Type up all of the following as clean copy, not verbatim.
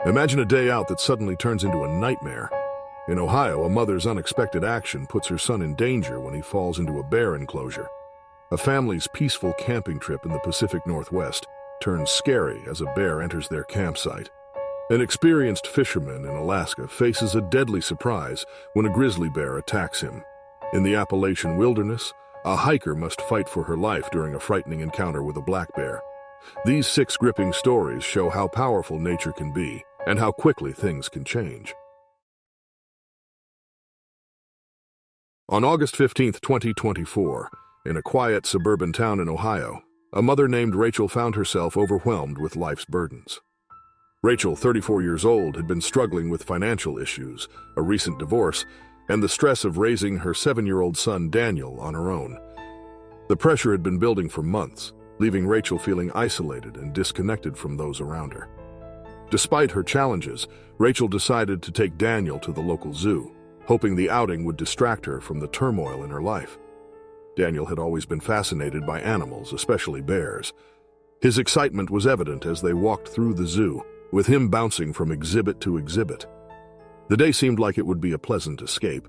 Imagine a day out that suddenly turns into a nightmare. In Ohio, a mother's unexpected action puts her son in danger when he falls into a bear enclosure. A family's peaceful camping trip in the Pacific Northwest turns scary as a bear enters their campsite. An experienced fisherman in Alaska faces a deadly surprise when a grizzly bear attacks him. In the Appalachian wilderness, a hiker must fight for her life during a frightening encounter with a black bear. These 6 gripping stories show how powerful nature can be and how quickly things can change. On August 15, 2024, in a quiet suburban town in Ohio, a mother named Rachel found herself overwhelmed with life's burdens. Rachel, 34 years old, had been struggling with financial issues, a recent divorce, and the stress of raising her 7-year-old son Daniel on her own. The pressure had been building for months, leaving Rachel feeling isolated and disconnected from those around her. Despite her challenges, Rachel decided to take Daniel to the local zoo, hoping the outing would distract her from the turmoil in her life. Daniel had always been fascinated by animals, especially bears. His excitement was evident as they walked through the zoo, with him bouncing from exhibit to exhibit. The day seemed like it would be a pleasant escape,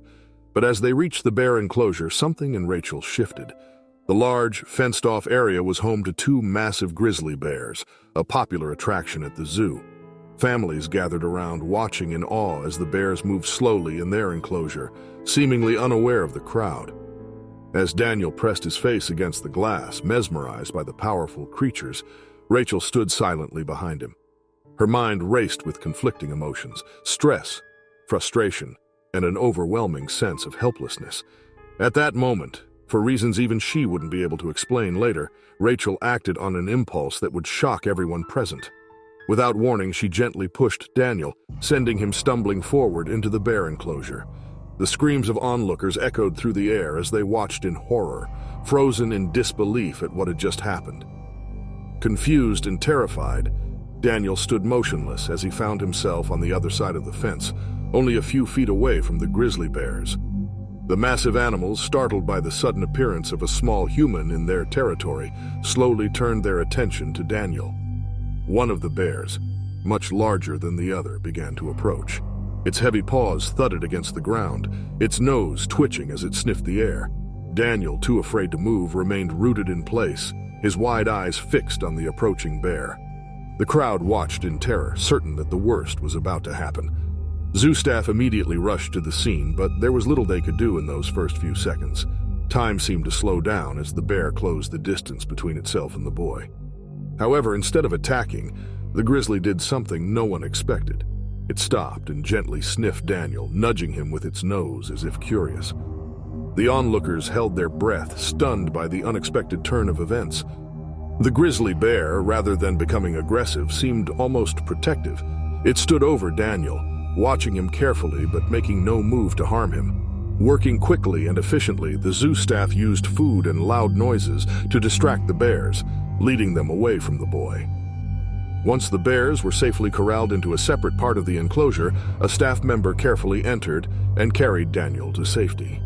but as they reached the bear enclosure, something in Rachel shifted. The large, fenced-off area was home to 2 massive grizzly bears, a popular attraction at the zoo. Families gathered around, watching in awe as the bears moved slowly in their enclosure, seemingly unaware of the crowd. As Daniel pressed his face against the glass, mesmerized by the powerful creatures, Rachel stood silently behind him. Her mind raced with conflicting emotions: stress, frustration, and an overwhelming sense of helplessness. At that moment, for reasons even she wouldn't be able to explain later, Rachel acted on an impulse that would shock everyone present. Without warning, she gently pushed Daniel, sending him stumbling forward into the bear enclosure. The screams of onlookers echoed through the air as they watched in horror, frozen in disbelief at what had just happened. Confused and terrified, Daniel stood motionless as he found himself on the other side of the fence, only a few feet away from the grizzly bears. The massive animals, startled by the sudden appearance of a small human in their territory, slowly turned their attention to Daniel. One of the bears, much larger than the other, began to approach. Its heavy paws thudded against the ground, its nose twitching as it sniffed the air. Daniel, too afraid to move, remained rooted in place, his wide eyes fixed on the approaching bear. The crowd watched in terror, certain that the worst was about to happen. Zoo staff immediately rushed to the scene, but there was little they could do in those first few seconds. Time seemed to slow down as the bear closed the distance between itself and the boy. However, instead of attacking, the grizzly did something no one expected. It stopped and gently sniffed Daniel, nudging him with its nose as if curious. The onlookers held their breath, stunned by the unexpected turn of events. The grizzly bear, rather than becoming aggressive, seemed almost protective. It stood over Daniel, watching him carefully but making no move to harm him. Working quickly and efficiently, the zoo staff used food and loud noises to distract the bears, leading them away from the boy. Once the bears were safely corralled into a separate part of the enclosure, a staff member carefully entered and carried Daniel to safety.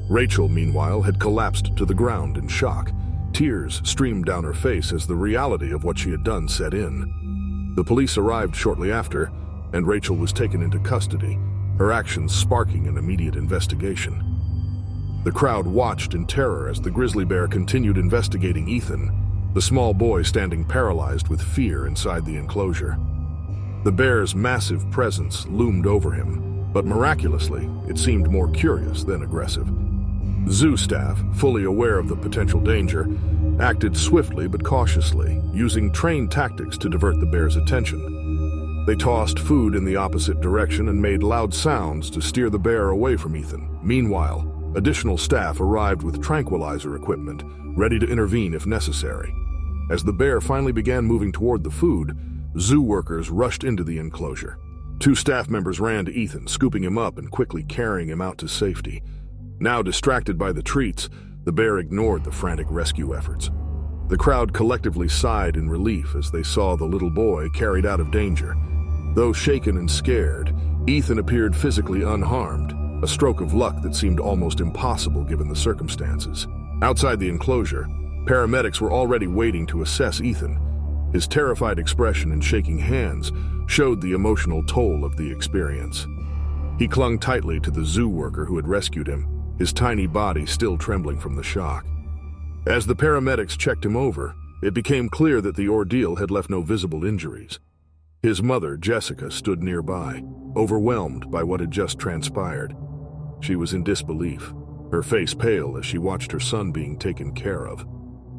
Rachel, meanwhile, had collapsed to the ground in shock. Tears streamed down her face as the reality of what she had done set in. The police arrived shortly after, and Rachel was taken into custody, her actions sparking an immediate investigation. The crowd watched in terror as the grizzly bear continued investigating Ethan, the small boy standing paralyzed with fear inside the enclosure. The bear's massive presence loomed over him, but miraculously, it seemed more curious than aggressive. Zoo staff, fully aware of the potential danger, acted swiftly but cautiously, using trained tactics to divert the bear's attention. They tossed food in the opposite direction and made loud sounds to steer the bear away from Ethan. Meanwhile, additional staff arrived with tranquilizer equipment, ready to intervene if necessary. As the bear finally began moving toward the food, zoo workers rushed into the enclosure. 2 staff members ran to Ethan, scooping him up and quickly carrying him out to safety. Now distracted by the treats, the bear ignored the frantic rescue efforts. The crowd collectively sighed in relief as they saw the little boy carried out of danger. Though shaken and scared, Ethan appeared physically unharmed, a stroke of luck that seemed almost impossible given the circumstances. Outside the enclosure, paramedics were already waiting to assess Ethan. His terrified expression and shaking hands showed the emotional toll of the experience. He clung tightly to the zoo worker who had rescued him, his tiny body still trembling from the shock. As the paramedics checked him over, it became clear that the ordeal had left no visible injuries. His mother, Jessica, stood nearby, overwhelmed by what had just transpired. She was in disbelief, her face pale as she watched her son being taken care of.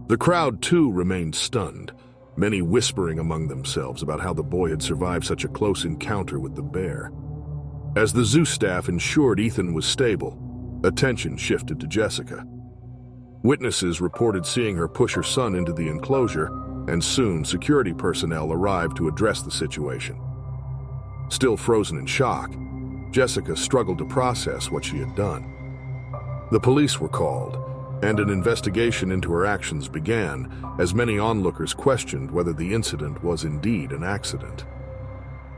The crowd, too, remained stunned, many whispering among themselves about how the boy had survived such a close encounter with the bear. As the zoo staff ensured Ethan was stable, attention shifted to Jessica. Witnesses reported seeing her push her son into the enclosure, and soon security personnel arrived to address the situation. Still frozen in shock, Jessica struggled to process what she had done. The police were called, and an investigation into her actions began as many onlookers questioned whether the incident was indeed an accident.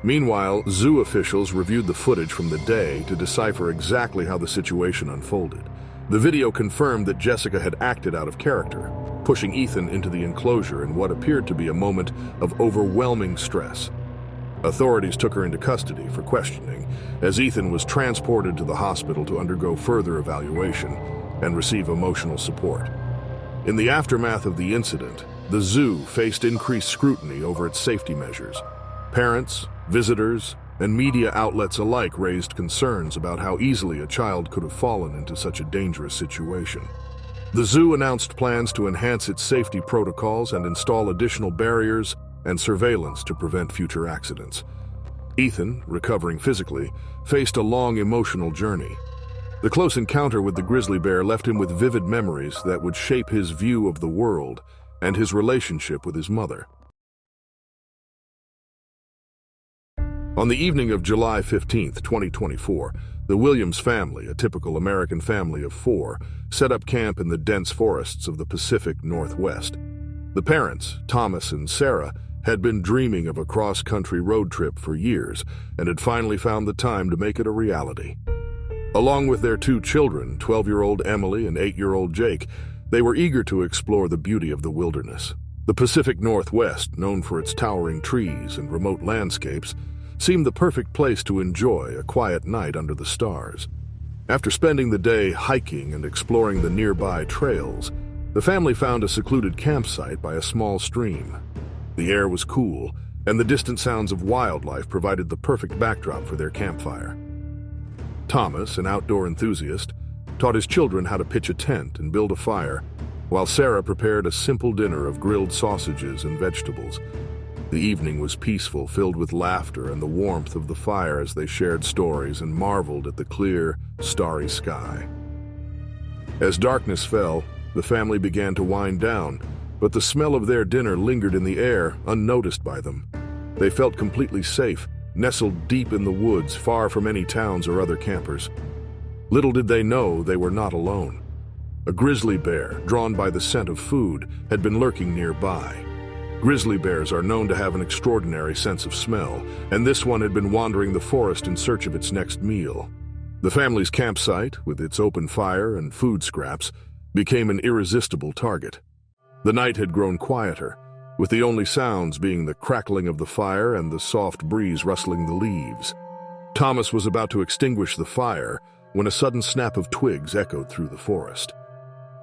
Meanwhile, zoo officials reviewed the footage from the day to decipher exactly how the situation unfolded. The video confirmed that Jessica had acted out of character, pushing Ethan into the enclosure in what appeared to be a moment of overwhelming stress. Authorities took her into custody for questioning, as Ethan was transported to the hospital to undergo further evaluation and receive emotional support. In the aftermath of the incident, the zoo faced increased scrutiny over its safety measures. Parents, visitors, and media outlets alike raised concerns about how easily a child could have fallen into such a dangerous situation. The zoo announced plans to enhance its safety protocols and install additional barriers and surveillance to prevent future accidents. Ethan, recovering physically, faced a long emotional journey. The close encounter with the grizzly bear left him with vivid memories that would shape his view of the world and his relationship with his mother. On the evening of July 15, 2024, the Williams family, a typical American family of four, set up camp in the dense forests of the Pacific Northwest. The parents, Thomas and Sarah, had been dreaming of a cross-country road trip for years and had finally found the time to make it a reality. Along with their two children, 12-year-old Emily and 8-year-old Jake, they were eager to explore the beauty of the wilderness. The Pacific Northwest, known for its towering trees and remote landscapes, seemed the perfect place to enjoy a quiet night under the stars. After spending the day hiking and exploring the nearby trails, the family found a secluded campsite by a small stream. The air was cool, and the distant sounds of wildlife provided the perfect backdrop for their campfire. Thomas, an outdoor enthusiast, taught his children how to pitch a tent and build a fire, while Sarah prepared a simple dinner of grilled sausages and vegetables. The evening was peaceful, filled with laughter and the warmth of the fire as they shared stories and marveled at the clear, starry sky. As darkness fell, the family began to wind down, but the smell of their dinner lingered in the air, unnoticed by them. They felt completely safe, nestled deep in the woods, far from any towns or other campers. Little did they know they were not alone. A grizzly bear, drawn by the scent of food, had been lurking nearby. Grizzly bears are known to have an extraordinary sense of smell, and this one had been wandering the forest in search of its next meal. The family's campsite, with its open fire and food scraps, became an irresistible target. The night had grown quieter, with the only sounds being the crackling of the fire and the soft breeze rustling the leaves. Thomas was about to extinguish the fire when a sudden snap of twigs echoed through the forest.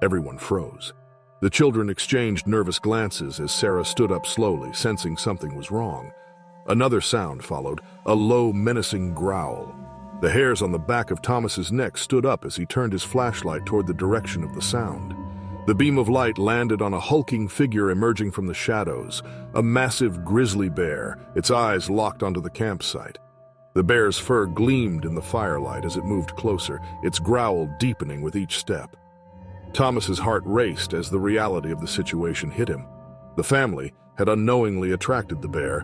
Everyone froze. The children exchanged nervous glances as Sarah stood up slowly, sensing something was wrong. Another sound followed, a low, menacing growl. The hairs on the back of Thomas's neck stood up as he turned his flashlight toward the direction of the sound. The beam of light landed on a hulking figure emerging from the shadows, a massive grizzly bear, its eyes locked onto the campsite. The bear's fur gleamed in the firelight as it moved closer, its growl deepening with each step. Thomas's heart raced as the reality of the situation hit him. The family had unknowingly attracted the bear,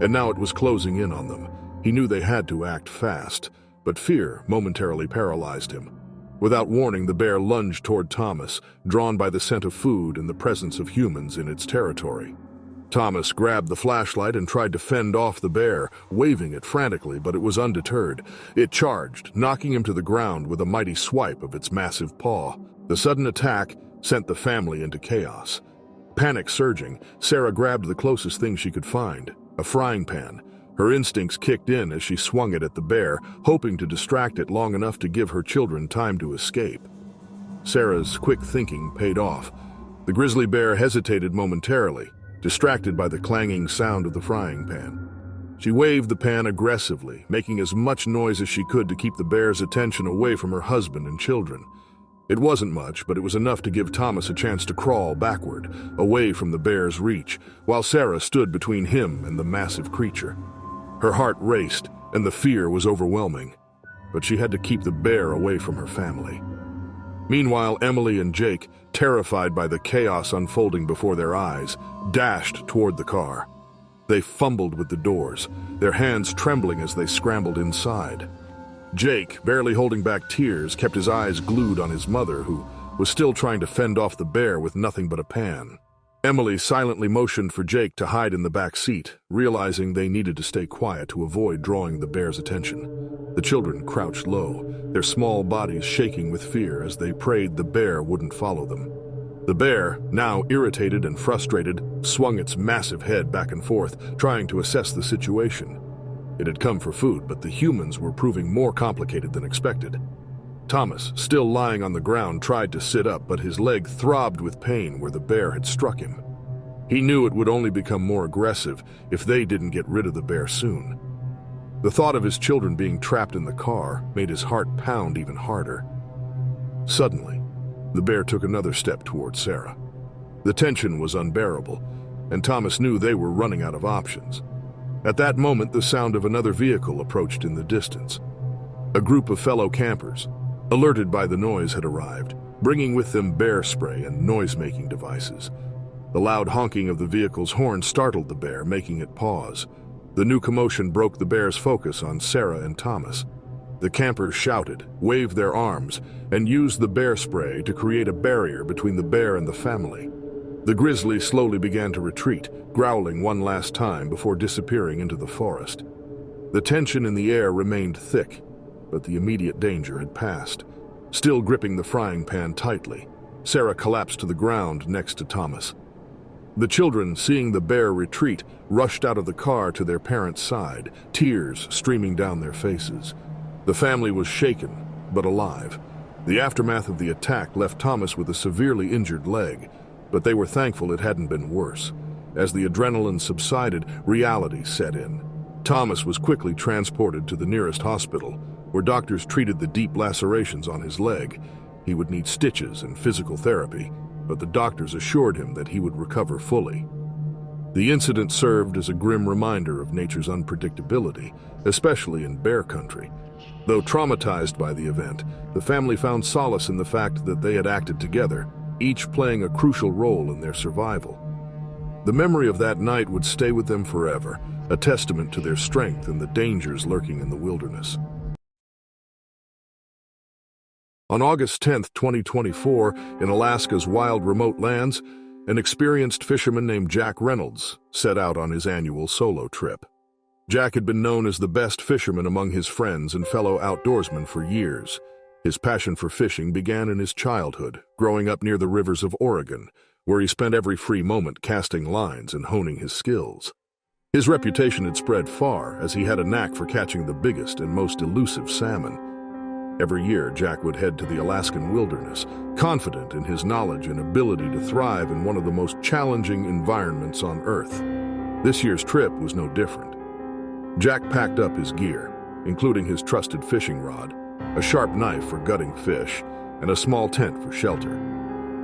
and now it was closing in on them. He knew they had to act fast, but fear momentarily paralyzed him. Without warning, the bear lunged toward Thomas, drawn by the scent of food and the presence of humans in its territory. Thomas grabbed the flashlight and tried to fend off the bear, waving it frantically, but it was undeterred. It charged, knocking him to the ground with a mighty swipe of its massive paw. The sudden attack sent the family into chaos. Panic surging, Sarah grabbed the closest thing she could find, a frying pan. Her instincts kicked in as she swung it at the bear, hoping to distract it long enough to give her children time to escape. Sarah's quick thinking paid off. The grizzly bear hesitated momentarily, distracted by the clanging sound of the frying pan. She waved the pan aggressively, making as much noise as she could to keep the bear's attention away from her husband and children. It wasn't much, but it was enough to give Thomas a chance to crawl backward, away from the bear's reach, while Sarah stood between him and the massive creature. Her heart raced, and the fear was overwhelming, but she had to keep the bear away from her family. Meanwhile, Emily and Jake, terrified by the chaos unfolding before their eyes, dashed toward the car. They fumbled with the doors, their hands trembling as they scrambled inside. Jake, barely holding back tears, kept his eyes glued on his mother, who was still trying to fend off the bear with nothing but a pan. Emily silently motioned for Jake to hide in the back seat, realizing they needed to stay quiet to avoid drawing the bear's attention. The children crouched low, their small bodies shaking with fear as they prayed the bear wouldn't follow them. The bear, now irritated and frustrated, swung its massive head back and forth, trying to assess the situation. It had come for food, but the humans were proving more complicated than expected. Thomas, still lying on the ground, tried to sit up, but his leg throbbed with pain where the bear had struck him. He knew it would only become more aggressive if they didn't get rid of the bear soon. The thought of his children being trapped in the car made his heart pound even harder. Suddenly, the bear took another step towards Sarah. The tension was unbearable, and Thomas knew they were running out of options. At that moment, the sound of another vehicle approached in the distance. A group of fellow campers, alerted by the noise, had arrived, bringing with them bear spray and noise-making devices. The loud honking of the vehicle's horn startled the bear, making it pause. The new commotion broke the bear's focus on Sarah and Thomas. The campers shouted, waved their arms, and used the bear spray to create a barrier between the bear and the family. The grizzly slowly began to retreat, growling one last time before disappearing into the forest. The tension in the air remained thick, but the immediate danger had passed. Still gripping the frying pan tightly, Sarah collapsed to the ground next to Thomas. The children, seeing the bear retreat, rushed out of the car to their parents' side, tears streaming down their faces. The family was shaken, but alive. The aftermath of the attack left Thomas with a severely injured leg, but they were thankful it hadn't been worse. As the adrenaline subsided, reality set in. Thomas was quickly transported to the nearest hospital, where doctors treated the deep lacerations on his leg. He would need stitches and physical therapy, but the doctors assured him that he would recover fully. The incident served as a grim reminder of nature's unpredictability, especially in bear country. Though traumatized by the event, the family found solace in the fact that they had acted together, each playing a crucial role in their survival. The memory of that night would stay with them forever, a testament to their strength and the dangers lurking in the wilderness. On August 10, 2024, in Alaska's wild remote lands, an experienced fisherman named Jack Reynolds set out on his annual solo trip. Jack had been known as the best fisherman among his friends and fellow outdoorsmen for years. His passion for fishing began in his childhood, growing up near the rivers of Oregon, where he spent every free moment casting lines and honing his skills. His reputation had spread far, as he had a knack for catching the biggest and most elusive salmon. Every year, Jack would head to the Alaskan wilderness, confident in his knowledge and ability to thrive in one of the most challenging environments on Earth. This year's trip was no different. Jack packed up his gear, including his trusted fishing rod, a sharp knife for gutting fish, and a small tent for shelter.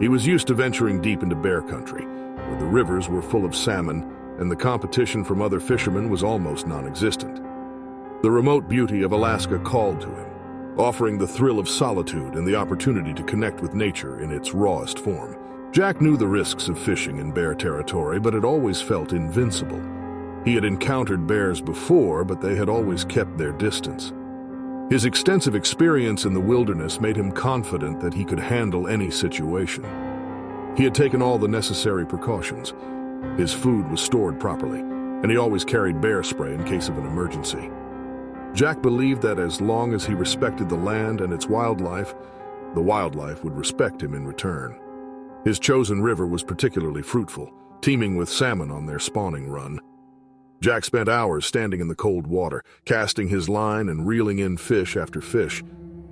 He was used to venturing deep into bear country, where the rivers were full of salmon and the competition from other fishermen was almost non-existent. The remote beauty of Alaska called to him, offering the thrill of solitude and the opportunity to connect with nature in its rawest form. Jack knew the risks of fishing in bear territory, but had always felt invincible. He had encountered bears before, but they had always kept their distance. His extensive experience in the wilderness made him confident that he could handle any situation. He had taken all the necessary precautions. His food was stored properly, and he always carried bear spray in case of an emergency. Jack believed that as long as he respected the land and its wildlife, the wildlife would respect him in return. His chosen river was particularly fruitful, teeming with salmon on their spawning run. Jack spent hours standing in the cold water, casting his line and reeling in fish after fish.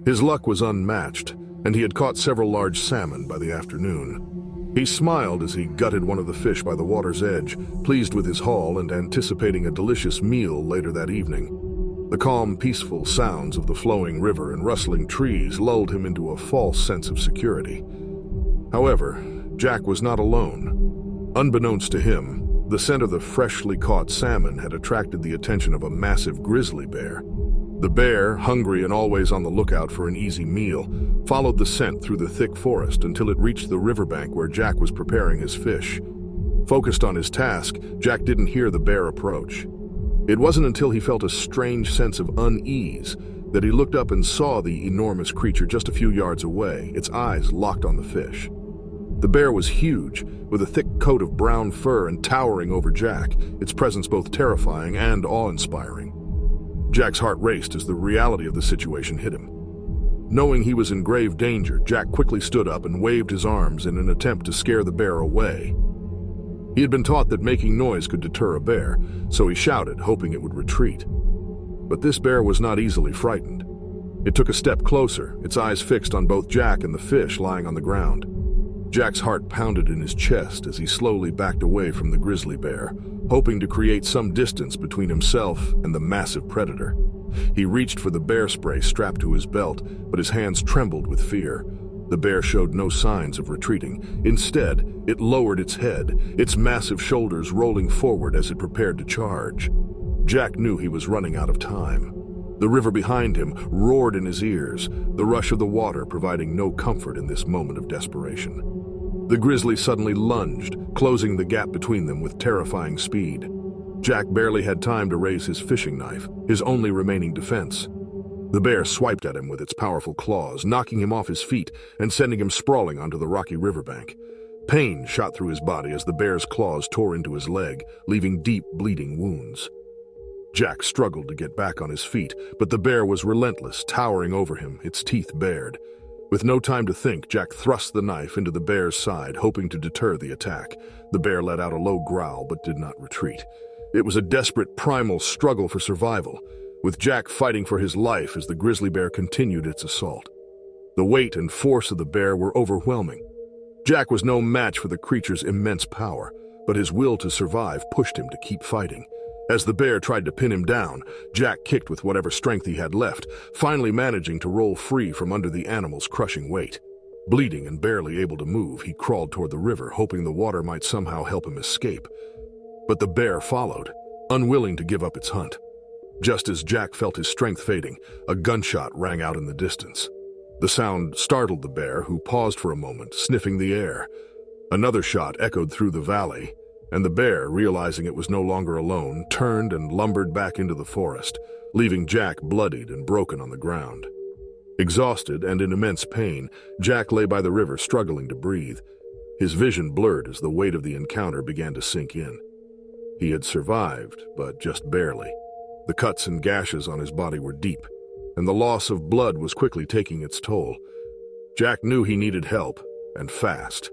His luck was unmatched, and he had caught several large salmon by the afternoon. He smiled as he gutted one of the fish by the water's edge, pleased with his haul and anticipating a delicious meal later that evening. The calm, peaceful sounds of the flowing river and rustling trees lulled him into a false sense of security. However, Jack was not alone. Unbeknownst to him, the scent of the freshly caught salmon had attracted the attention of a massive grizzly bear. The bear, hungry and always on the lookout for an easy meal, followed the scent through the thick forest until it reached the riverbank where Jack was preparing his fish. Focused on his task, Jack didn't hear the bear approach. It wasn't until he felt a strange sense of unease that he looked up and saw the enormous creature just a few yards away, its eyes locked on the fish. The bear was huge, with a thick coat of brown fur and towering over Jack, its presence both terrifying and awe-inspiring. Jack's heart raced as the reality of the situation hit him. Knowing he was in grave danger, Jack quickly stood up and waved his arms in an attempt to scare the bear away. He had been taught that making noise could deter a bear, so he shouted, hoping it would retreat. But this bear was not easily frightened. It took a step closer, its eyes fixed on both Jack and the fish lying on the ground. Jack's heart pounded in his chest as he slowly backed away from the grizzly bear, hoping to create some distance between himself and the massive predator. He reached for the bear spray strapped to his belt, but his hands trembled with fear. The bear showed no signs of retreating. Instead, it lowered its head, its massive shoulders rolling forward as it prepared to charge. Jack knew he was running out of time. The river behind him roared in his ears, the rush of the water providing no comfort in this moment of desperation. The grizzly suddenly lunged, closing the gap between them with terrifying speed. Jack barely had time to raise his fishing knife, his only remaining defense. The bear swiped at him with its powerful claws, knocking him off his feet and sending him sprawling onto the rocky riverbank. Pain shot through his body as the bear's claws tore into his leg, leaving deep, bleeding wounds. Jack struggled to get back on his feet, but the bear was relentless, towering over him, its teeth bared. With no time to think, Jack thrust the knife into the bear's side, hoping to deter the attack. The bear let out a low growl but did not retreat. It was a desperate, primal struggle for survival, with Jack fighting for his life as the grizzly bear continued its assault. The weight and force of the bear were overwhelming. Jack was no match for the creature's immense power, but his will to survive pushed him to keep fighting. As the bear tried to pin him down, Jack kicked with whatever strength he had left, finally managing to roll free from under the animal's crushing weight. Bleeding and barely able to move, he crawled toward the river, hoping the water might somehow help him escape. But the bear followed, unwilling to give up its hunt. Just as Jack felt his strength fading, a gunshot rang out in the distance. The sound startled the bear, who paused for a moment, sniffing the air. Another shot echoed through the valley, and the bear, realizing it was no longer alone, turned and lumbered back into the forest, leaving Jack bloodied and broken on the ground. Exhausted and in immense pain, Jack lay by the river, struggling to breathe. His vision blurred as the weight of the encounter began to sink in. He had survived, but just barely. The cuts and gashes on his body were deep, and the loss of blood was quickly taking its toll. Jack knew he needed help, and fast.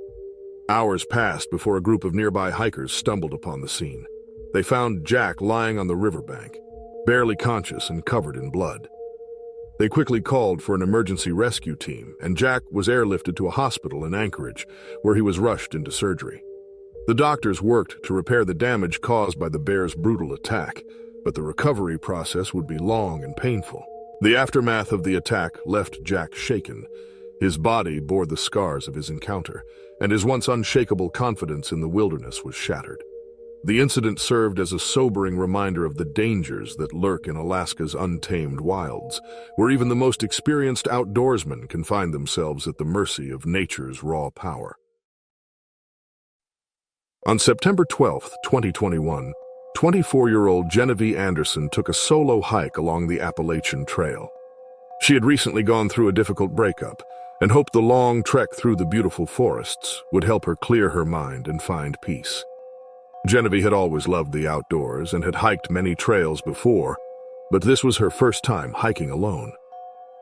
Hours passed before a group of nearby hikers stumbled upon the scene. They found Jack lying on the riverbank, barely conscious and covered in blood. They quickly called for an emergency rescue team, and Jack was airlifted to a hospital in Anchorage, where he was rushed into surgery. The doctors worked to repair the damage caused by the bear's brutal attack, but the recovery process would be long and painful. The aftermath of the attack left Jack shaken. His body bore the scars of his encounter, and his once unshakable confidence in the wilderness was shattered. The incident served as a sobering reminder of the dangers that lurk in Alaska's untamed wilds, where even the most experienced outdoorsmen can find themselves at the mercy of nature's raw power. On September 12, 2021, 24-year-old Genevieve Anderson took a solo hike along the Appalachian Trail. She had recently gone through a difficult breakup and hoped the long trek through the beautiful forests would help her clear her mind and find peace. Genevieve had always loved the outdoors and had hiked many trails before, but this was her first time hiking alone.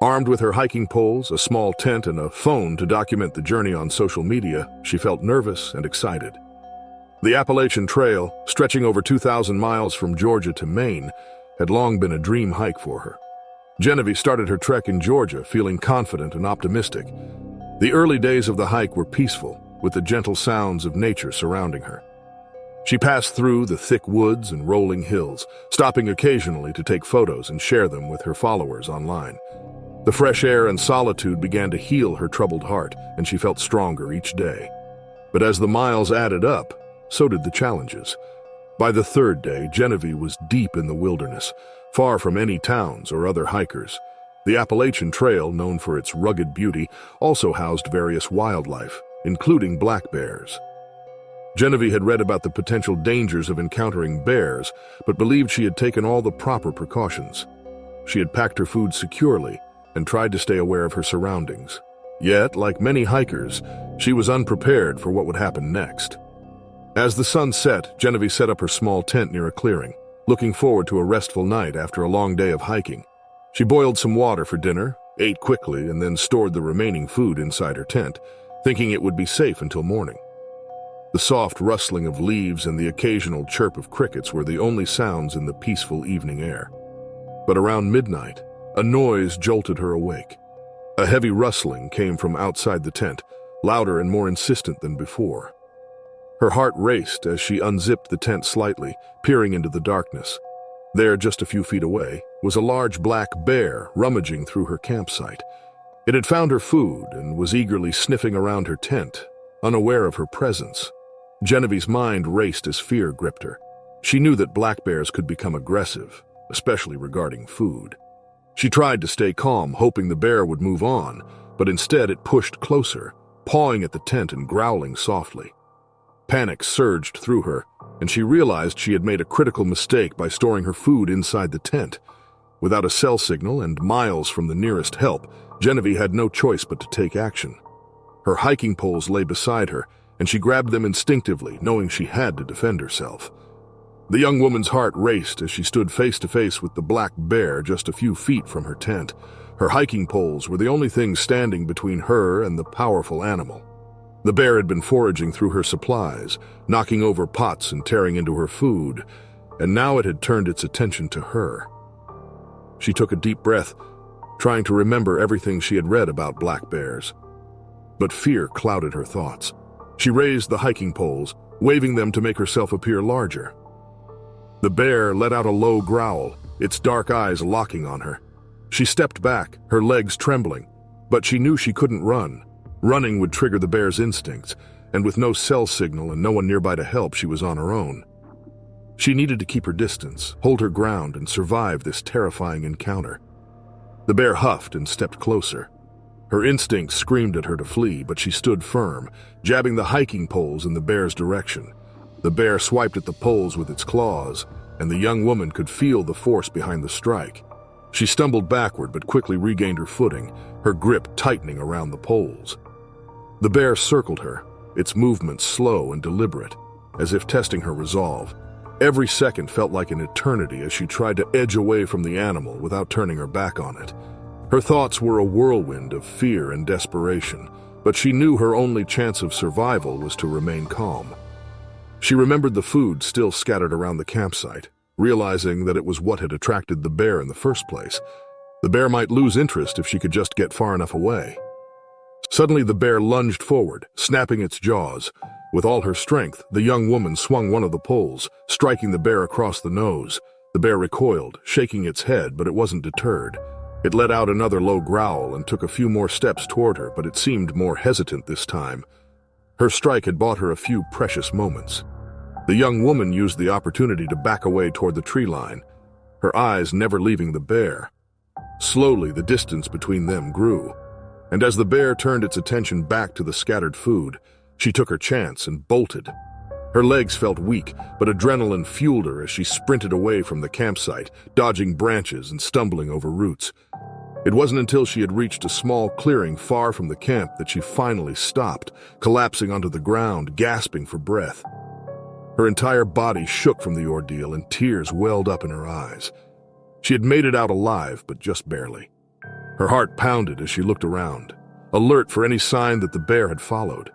Armed with her hiking poles, a small tent, and a phone to document the journey on social media, she felt nervous and excited. The Appalachian Trail, stretching over 2,000 miles from Georgia to Maine, had long been a dream hike for her. Genevieve started her trek in Georgia feeling confident and optimistic. The early days of the hike were peaceful, with the gentle sounds of nature surrounding her. She passed through the thick woods and rolling hills, stopping occasionally to take photos and share them with her followers online. The fresh air and solitude began to heal her troubled heart, and she felt stronger each day. But as the miles added up, so did the challenges. By the third day, Genevieve was deep in the wilderness, far from any towns or other hikers. The Appalachian Trail, known for its rugged beauty, also housed various wildlife, including black bears. Genevieve had read about the potential dangers of encountering bears, but believed she had taken all the proper precautions. She had packed her food securely and tried to stay aware of her surroundings. Yet, like many hikers, she was unprepared for what would happen next. As the sun set, Genevieve set up her small tent near a clearing, looking forward to a restful night after a long day of hiking. She boiled some water for dinner, ate quickly, and then stored the remaining food inside her tent, thinking it would be safe until morning. The soft rustling of leaves and the occasional chirp of crickets were the only sounds in the peaceful evening air. But around midnight, a noise jolted her awake. A heavy rustling came from outside the tent, louder and more insistent than before. Her heart raced as she unzipped the tent slightly, peering into the darkness. There, just a few feet away, was a large black bear rummaging through her campsite. It had found her food and was eagerly sniffing around her tent, unaware of her presence. Genevieve's mind raced as fear gripped her. She knew that black bears could become aggressive, especially regarding food. She tried to stay calm, hoping the bear would move on, but instead it pushed closer, pawing at the tent and growling softly. Panic surged through her, and she realized she had made a critical mistake by storing her food inside the tent. Without a cell signal and miles from the nearest help, Genevieve had no choice but to take action. Her hiking poles lay beside her, and she grabbed them instinctively, knowing she had to defend herself. The young woman's heart raced as she stood face to face with the black bear just a few feet from her tent. Her hiking poles were the only things standing between her and the powerful animal. The bear had been foraging through her supplies, knocking over pots and tearing into her food, and now it had turned its attention to her. She took a deep breath, trying to remember everything she had read about black bears. But fear clouded her thoughts. She raised the hiking poles, waving them to make herself appear larger. The bear let out a low growl, its dark eyes locking on her. She stepped back, her legs trembling, but she knew she couldn't run. Running would trigger the bear's instincts, and with no cell signal and no one nearby to help, she was on her own. She needed to keep her distance, hold her ground, and survive this terrifying encounter. The bear huffed and stepped closer. Her instincts screamed at her to flee, but she stood firm, jabbing the hiking poles in the bear's direction. The bear swiped at the poles with its claws, and the young woman could feel the force behind the strike. She stumbled backward but quickly regained her footing, her grip tightening around the poles. The bear circled her, its movements slow and deliberate, as if testing her resolve. Every second felt like an eternity as she tried to edge away from the animal without turning her back on it. Her thoughts were a whirlwind of fear and desperation, but she knew her only chance of survival was to remain calm. She remembered the food still scattered around the campsite, realizing that it was what had attracted the bear in the first place. The bear might lose interest if she could just get far enough away. Suddenly the bear lunged forward, snapping its jaws. With all her strength, the young woman swung one of the poles, striking the bear across the nose. The bear recoiled, shaking its head, but it wasn't deterred. It let out another low growl and took a few more steps toward her, but it seemed more hesitant this time. Her strike had bought her a few precious moments. The young woman used the opportunity to back away toward the tree line, her eyes never leaving the bear. Slowly, the distance between them grew, and as the bear turned its attention back to the scattered food, she took her chance and bolted. Her legs felt weak, but adrenaline fueled her as she sprinted away from the campsite, dodging branches and stumbling over roots. It wasn't until she had reached a small clearing far from the camp that she finally stopped, collapsing onto the ground, gasping for breath. Her entire body shook from the ordeal and tears welled up in her eyes. She had made it out alive, but just barely. Her heart pounded as she looked around, alert for any sign that the bear had followed.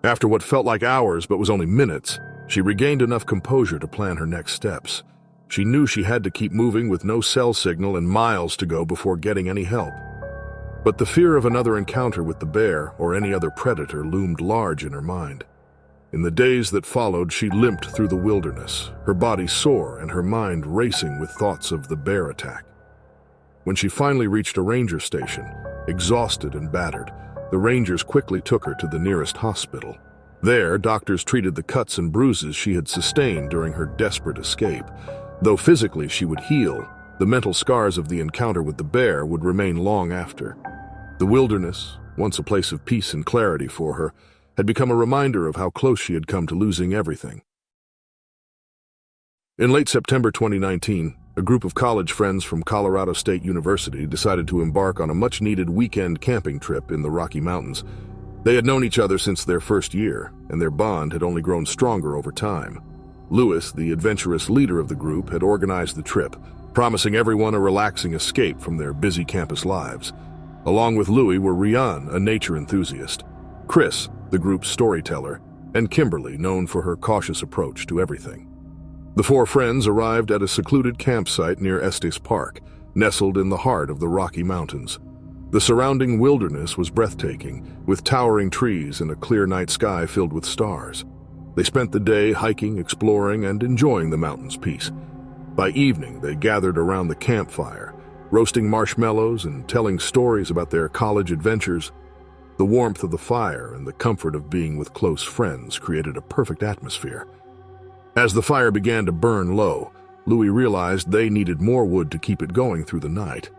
After what felt like hours but was only minutes, she regained enough composure to plan her next steps. She knew she had to keep moving with no cell signal and miles to go before getting any help. But the fear of another encounter with the bear or any other predator loomed large in her mind. In the days that followed, she limped through the wilderness, her body sore and her mind racing with thoughts of the bear attack. When she finally reached a ranger station, exhausted and battered, the rangers quickly took her to the nearest hospital. There, doctors treated the cuts and bruises she had sustained during her desperate escape. Though physically she would heal, the mental scars of the encounter with the bear would remain long after. The wilderness, once a place of peace and clarity for her, had become a reminder of how close she had come to losing everything. In late September 2019, a group of college friends from Colorado State University decided to embark on a much-needed weekend camping trip in the Rocky Mountains. They had known each other since their first year, and their bond had only grown stronger over time. Lewis, the adventurous leader of the group, had organized the trip, promising everyone a relaxing escape from their busy campus lives. Along with Louis were Rian, a nature enthusiast, Chris, the group's storyteller, and Kimberly, known for her cautious approach to everything. The four friends arrived at a secluded campsite near Estes Park, nestled in the heart of the Rocky Mountains. The surrounding wilderness was breathtaking, with towering trees and a clear night sky filled with stars. They spent the day hiking, exploring, and enjoying the mountain's peace. By evening, they gathered around the campfire, roasting marshmallows and telling stories about their college adventures. The warmth of the fire and the comfort of being with close friends created a perfect atmosphere. As the fire began to burn low, Louis realized they needed more wood to keep it going through the night.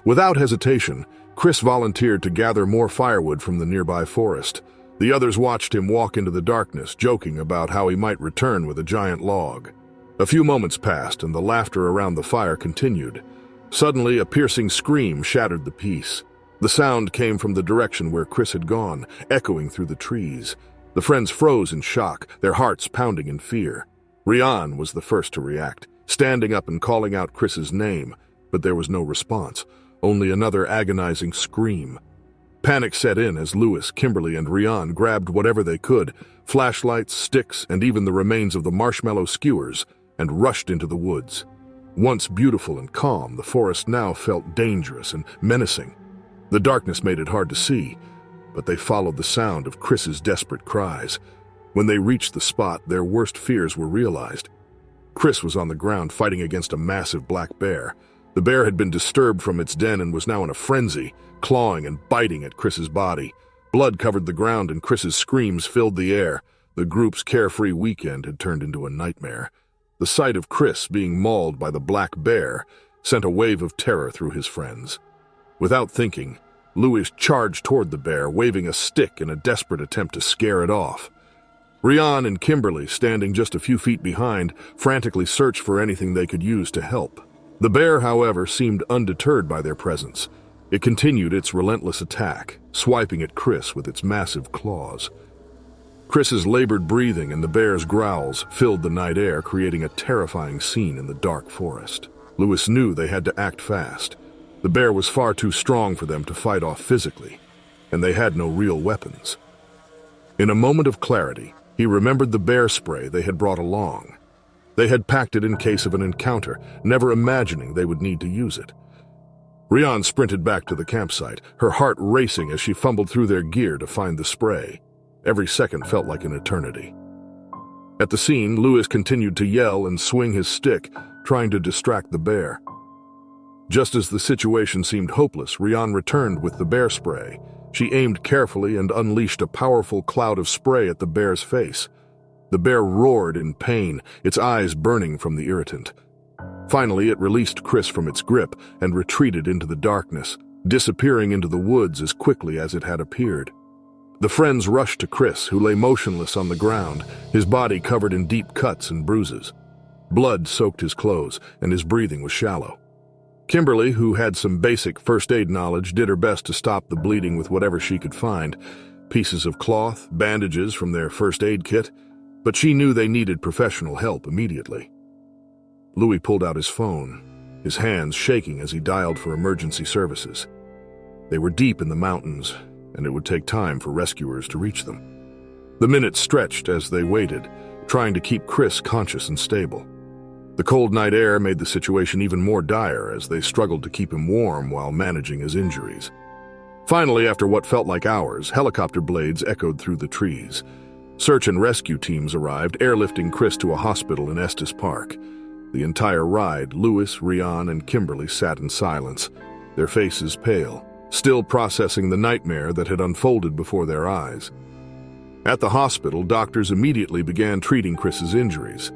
Without hesitation, Chris volunteered to gather more firewood from the nearby forest. The others watched him walk into the darkness, joking about how he might return with a giant log. A few moments passed, and the laughter around the fire continued. Suddenly, a piercing scream shattered the peace. The sound came from the direction where Chris had gone, echoing through the trees. The friends froze in shock, their hearts pounding in fear. Rian was the first to react, standing up and calling out Chris's name, but there was no response, only another agonizing scream. Panic set in as Lewis, Kimberly, and Rian grabbed whatever they could, flashlights, sticks, and even the remains of the marshmallow skewers, and rushed into the woods. Once beautiful and calm, the forest now felt dangerous and menacing. The darkness made it hard to see, but they followed the sound of Chris's desperate cries. When they reached the spot, their worst fears were realized. Chris was on the ground fighting against a massive black bear. The bear had been disturbed from its den and was now in a frenzy, clawing and biting at Chris's body. Blood covered the ground and Chris's screams filled the air. The group's carefree weekend had turned into a nightmare. The sight of Chris being mauled by the black bear sent a wave of terror through his friends. Without thinking, Louis charged toward the bear, waving a stick in a desperate attempt to scare it off. Rian and Kimberly, standing just a few feet behind, frantically searched for anything they could use to help. The bear, however, seemed undeterred by their presence. It continued its relentless attack, swiping at Chris with its massive claws. Chris's labored breathing and the bear's growls filled the night air, creating a terrifying scene in the dark forest. Louis knew they had to act fast. The bear was far too strong for them to fight off physically, and they had no real weapons. In a moment of clarity, he remembered the bear spray they had brought along. They had packed it in case of an encounter, never imagining they would need to use it. Rian sprinted back to the campsite, her heart racing as she fumbled through their gear to find the spray. Every second felt like an eternity. At the scene, Louis continued to yell and swing his stick, trying to distract the bear. Just as the situation seemed hopeless, Rian returned with the bear spray. She aimed carefully and unleashed a powerful cloud of spray at the bear's face. The bear roared in pain, its eyes burning from the irritant. Finally, it released Chris from its grip and retreated into the darkness, disappearing into the woods as quickly as it had appeared. The friends rushed to Chris, who lay motionless on the ground, his body covered in deep cuts and bruises. Blood soaked his clothes, and his breathing was shallow. Kimberly, who had some basic first aid knowledge, did her best to stop the bleeding with whatever she could find, pieces of cloth, bandages from their first aid kit, but she knew they needed professional help immediately. Louis pulled out his phone. his hands shaking as he dialed for emergency services. They were deep in the mountains, and it would take time for rescuers to reach them. The minutes stretched as they waited, trying to keep Chris conscious and stable. The cold night air made the situation even more dire as they struggled to keep him warm while managing his injuries. Finally, after what felt like hours, helicopter blades echoed through the trees. Search and rescue teams arrived, airlifting Chris to a hospital in Estes Park. The entire ride, Lewis, Rian, and Kimberly sat in silence, their faces pale, still processing the nightmare that had unfolded before their eyes. At the hospital, doctors immediately began treating Chris's injuries.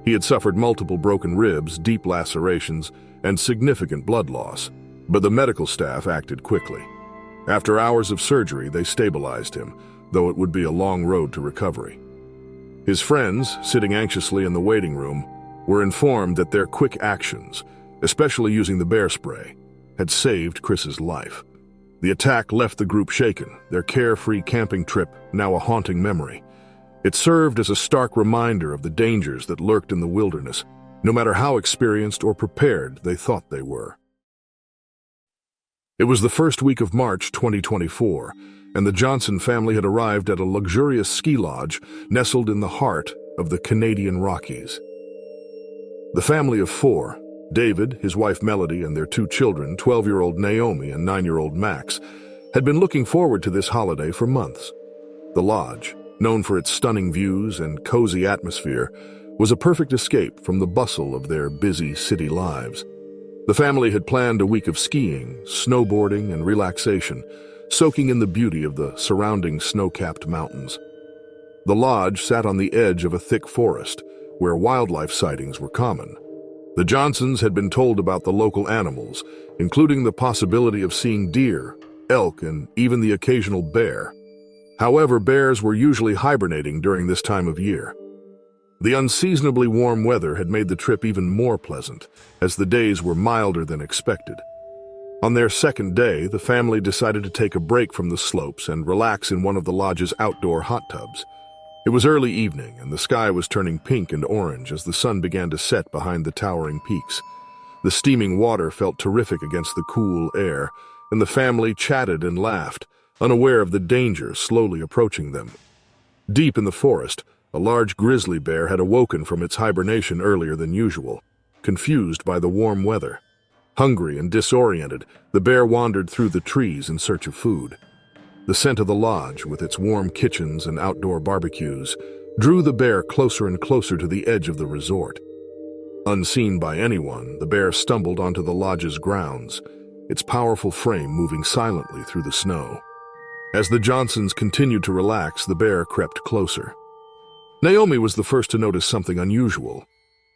He had suffered multiple broken ribs, deep lacerations, and significant blood loss, but the medical staff acted quickly. After hours of surgery, they stabilized him, though it would be a long road to recovery. His friends, sitting anxiously in the waiting room, were informed that their quick actions, especially using the bear spray, had saved Chris's life. The attack left the group shaken, their carefree camping trip now a haunting memory. It served as a stark reminder of the dangers that lurked in the wilderness, no matter how experienced or prepared they thought they were. It was the first week of March 2024, and the Johnson family had arrived at a luxurious ski lodge nestled in the heart of the Canadian Rockies. The family of four, David, his wife Melody, and their two children, 12-year-old Naomi and 9-year-old Max, had been looking forward to this holiday for months. The lodge, known for its stunning views and cozy atmosphere, was a perfect escape from the bustle of their busy city lives. The family had planned a week of skiing, snowboarding, and relaxation, soaking in the beauty of the surrounding snow-capped mountains. The lodge sat on the edge of a thick forest, where wildlife sightings were common. The Johnsons had been told about the local animals, including the possibility of seeing deer, elk, and even the occasional bear. However, bears were usually hibernating during this time of year. The unseasonably warm weather had made the trip even more pleasant, as the days were milder than expected. On their second day, the family decided to take a break from the slopes and relax in one of the lodge's outdoor hot tubs. It was early evening, and the sky was turning pink and orange as the sun began to set behind the towering peaks. The steaming water felt terrific against the cool air, and the family chatted and laughed, unaware of the danger slowly approaching them. Deep in the forest, a large grizzly bear had awoken from its hibernation earlier than usual, confused by the warm weather. Hungry and disoriented, the bear wandered through the trees in search of food. The scent of the lodge, with its warm kitchens and outdoor barbecues, drew the bear closer and closer to the edge of the resort. Unseen by anyone, the bear stumbled onto the lodge's grounds, its powerful frame moving silently through the snow. As the Johnsons continued to relax, the bear crept closer. Naomi was the first to notice something unusual.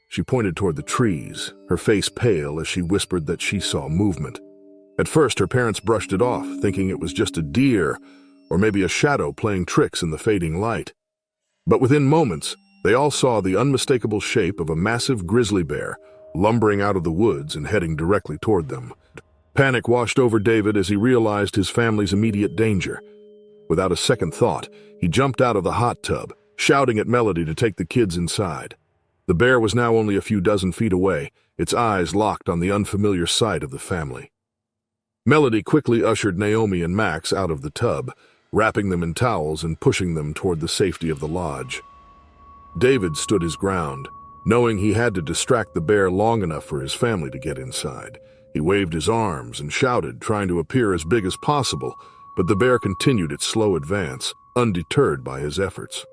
She pointed toward the trees, her face pale as she whispered that she saw movement. At first, her parents brushed it off, thinking it was just a deer or maybe a shadow playing tricks in the fading light. But within moments, they all saw the unmistakable shape of a massive grizzly bear lumbering out of the woods and heading directly toward them. Panic washed over David as he realized his family's immediate danger. Without a second thought, he jumped out of the hot tub, shouting at Melody to take the kids inside. The bear was now only a few dozen feet away, its eyes locked on the unfamiliar sight of the family. Melody quickly ushered Naomi and Max out of the tub, wrapping them in towels and pushing them toward the safety of the lodge. David stood his ground, knowing he had to distract the bear long enough for his family to get inside. He waved his arms and shouted, trying to appear as big as possible, but the bear continued its slow advance, undeterred by his efforts.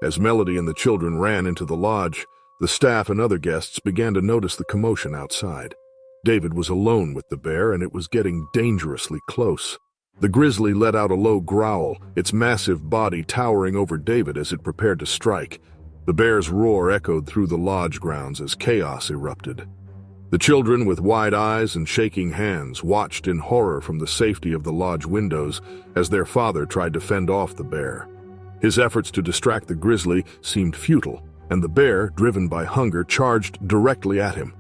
As Melody and the children ran into the lodge, the staff and other guests began to notice the commotion outside. David was alone with the bear, and it was getting dangerously close. The grizzly let out a low growl, its massive body towering over David as it prepared to strike. The bear's roar echoed through the lodge grounds as chaos erupted. The children, with wide eyes and shaking hands, watched in horror from the safety of the lodge windows as their father tried to fend off the bear. His efforts to distract the grizzly seemed futile, and the bear, driven by hunger, charged directly at him.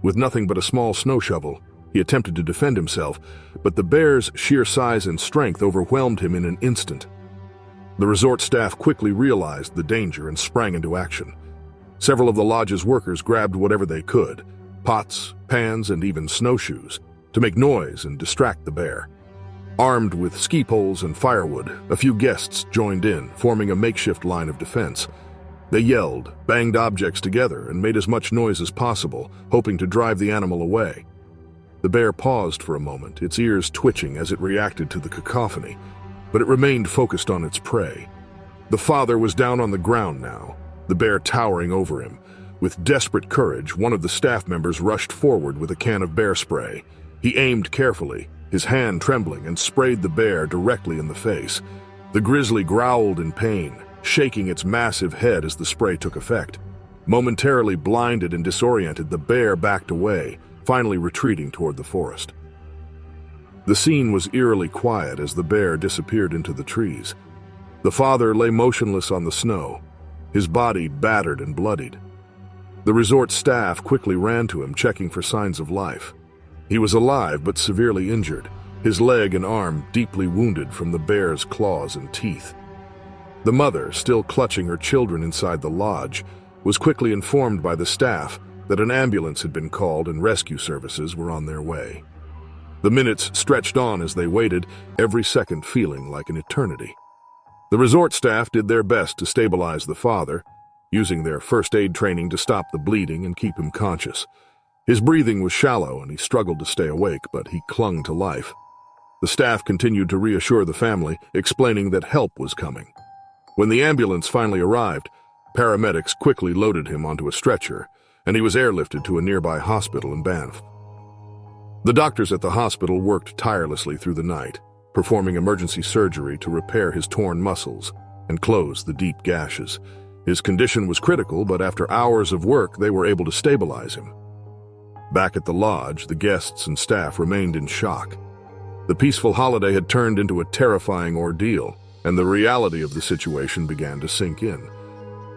With nothing but a small snow shovel, he attempted to defend himself, but the bear's sheer size and strength overwhelmed him in an instant. The resort staff quickly realized the danger and sprang into action. Several of the lodge's workers grabbed whatever they could. pots, pans, and even snowshoes, to make noise and distract the bear. Armed with ski poles and firewood, a few guests joined in, forming a makeshift line of defense. They yelled, banged objects together, and made as much noise as possible, hoping to drive the animal away. The bear paused for a moment, its ears twitching as it reacted to the cacophony, but it remained focused on its prey. The father was down on the ground now, the bear towering over him. With desperate courage, one of the staff members rushed forward with a can of bear spray. He aimed carefully, his hand trembling, and sprayed the bear directly in the face. The grizzly growled in pain, shaking its massive head as the spray took effect. Momentarily blinded and disoriented, the bear backed away, finally retreating toward the forest. The scene was eerily quiet as the bear disappeared into the trees. The father lay motionless on the snow, his body battered and bloodied. The resort staff quickly ran to him, checking for signs of life. He was alive but severely injured, his leg and arm deeply wounded from the bear's claws and teeth. The mother, still clutching her children inside the lodge, was quickly informed by the staff that an ambulance had been called and rescue services were on their way. The minutes stretched on as they waited, every second feeling like an eternity. The resort staff did their best to stabilize the father, using their first aid training to stop the bleeding and keep him conscious. His breathing was shallow and he struggled to stay awake, but he clung to life. The staff continued to reassure the family, explaining that help was coming. When the ambulance finally arrived, paramedics quickly loaded him onto a stretcher, and he was airlifted to a nearby hospital in Banff. The doctors at the hospital worked tirelessly through the night, performing emergency surgery to repair his torn muscles and close the deep gashes. His condition was critical, but after hours of work, they were able to stabilize him. Back at the lodge, the guests and staff remained in shock. The peaceful holiday had turned into a terrifying ordeal, and the reality of the situation began to sink in.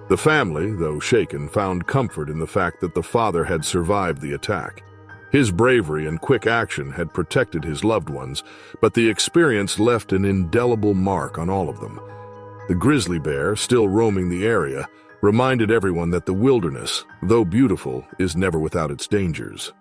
The family, though shaken, found comfort in the fact that the father had survived the attack. His bravery and quick action had protected his loved ones, but the experience left an indelible mark on all of them. The grizzly bear, still roaming the area, reminded everyone that the wilderness, though beautiful, is never without its dangers.